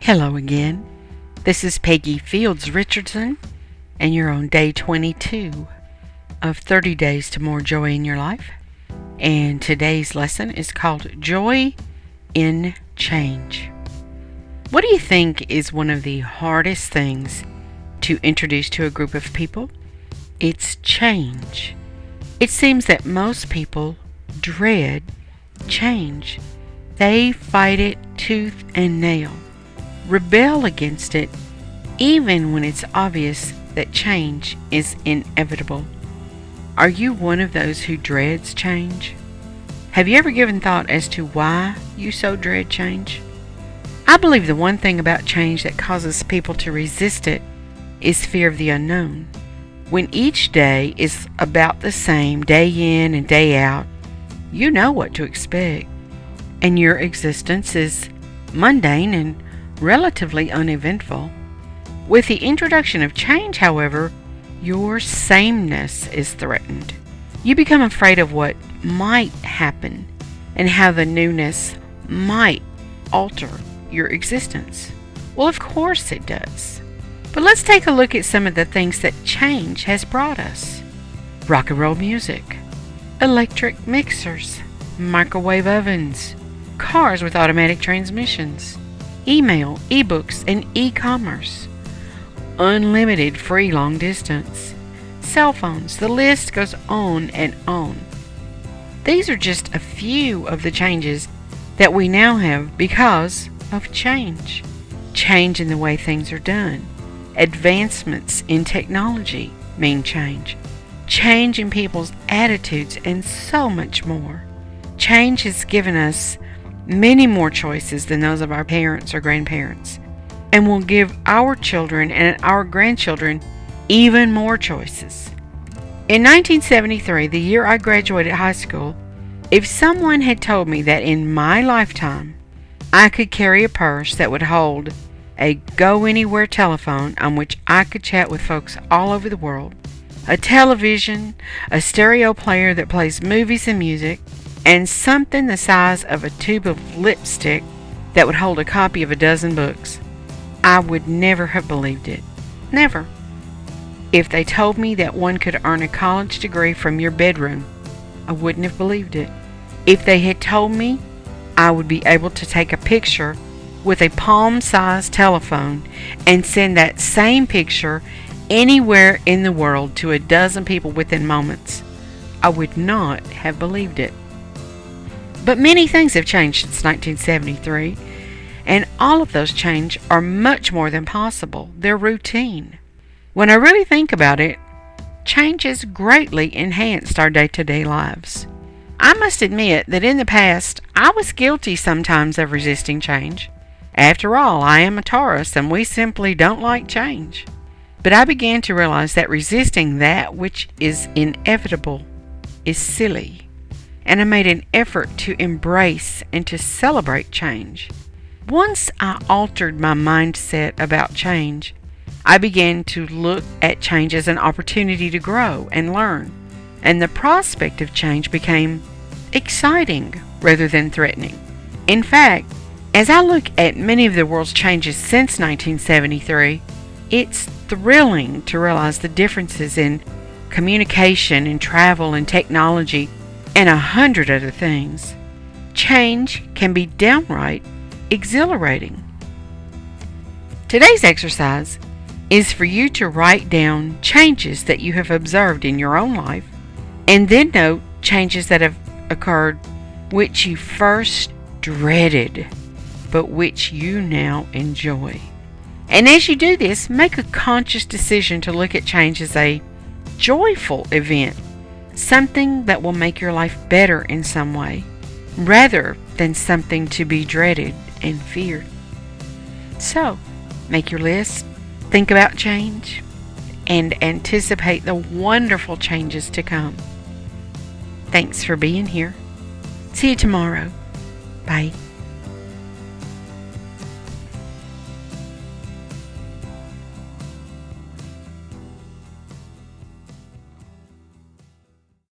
Hello again. This is Peggy Fields Richardson, and you're on day 22 of 30 Days to More Joy in Your Life. And today's lesson is called Joy in Change. What do you think is one of the hardest things to introduce to a group of people? It's change. It seems that most people dread change. They fight it tooth and nail, rebel against it, even when it's obvious that change is inevitable. Are you one of those who dreads change? Have you ever given thought as to why you so dread change? I believe the one thing about change that causes people to resist it is fear of the unknown. When each day is about the same day in and day out, you know what to expect, and your existence is mundane and relatively uneventful. With the introduction of change, however, your sameness is threatened. You become afraid of what might happen and how the newness might alter your existence. Well, of course it does. But let's take a look at some of the things that change has brought us. Rock and roll music, electric mixers, microwave ovens, cars with automatic transmissions, email, ebooks, and e-commerce, unlimited free long distance, cell phones. The list goes on and on. These are just a few of the changes that we now have because of change. Change in the way things are done. Advancements in technology mean change. Change in people's attitudes, and so much more. Change has given us many more choices than those of our parents or grandparents, and will give our children and our grandchildren even more choices. In 1973, the year I graduated high school, if someone had told me that in my lifetime I could carry a purse that would hold a go-anywhere telephone on which I could chat with folks all over the world, a television, a stereo player that plays movies and music, and something the size of a tube of lipstick that would hold a copy of a dozen books, I would never have believed it. Never. If they told me that one could earn a college degree from your bedroom, I wouldn't have believed it. If they had told me I would be able to take a picture with a palm-sized telephone and send that same picture anywhere in the world to a dozen people within moments, I would not have believed it. But many things have changed since 1973, and all of those changes are much more than possible. They're routine. When I really think about it, change has greatly enhanced our day-to-day lives. I must admit that in the past, I was guilty sometimes of resisting change. After all, I am a Taurus, and we simply don't like change. But I began to realize that resisting that which is inevitable is silly. And I made an effort to embrace and to celebrate change. Once I altered my mindset about change, I began to look at change as an opportunity to grow and learn, and the prospect of change became exciting rather than threatening. In fact, as I look at many of the world's changes since 1973, it's thrilling to realize the differences in communication and travel and technology and 100 other things. Change can be downright exhilarating. Today's exercise is for you to write down changes that you have observed in your own life, and then note changes that have occurred which you first dreaded, but which you now enjoy. And as you do this, make a conscious decision to look at change as a joyful event, something that will make your life better in some way, rather than something to be dreaded and feared. So, make your list, think about change, and anticipate the wonderful changes to come. Thanks for being here. See you tomorrow. Bye.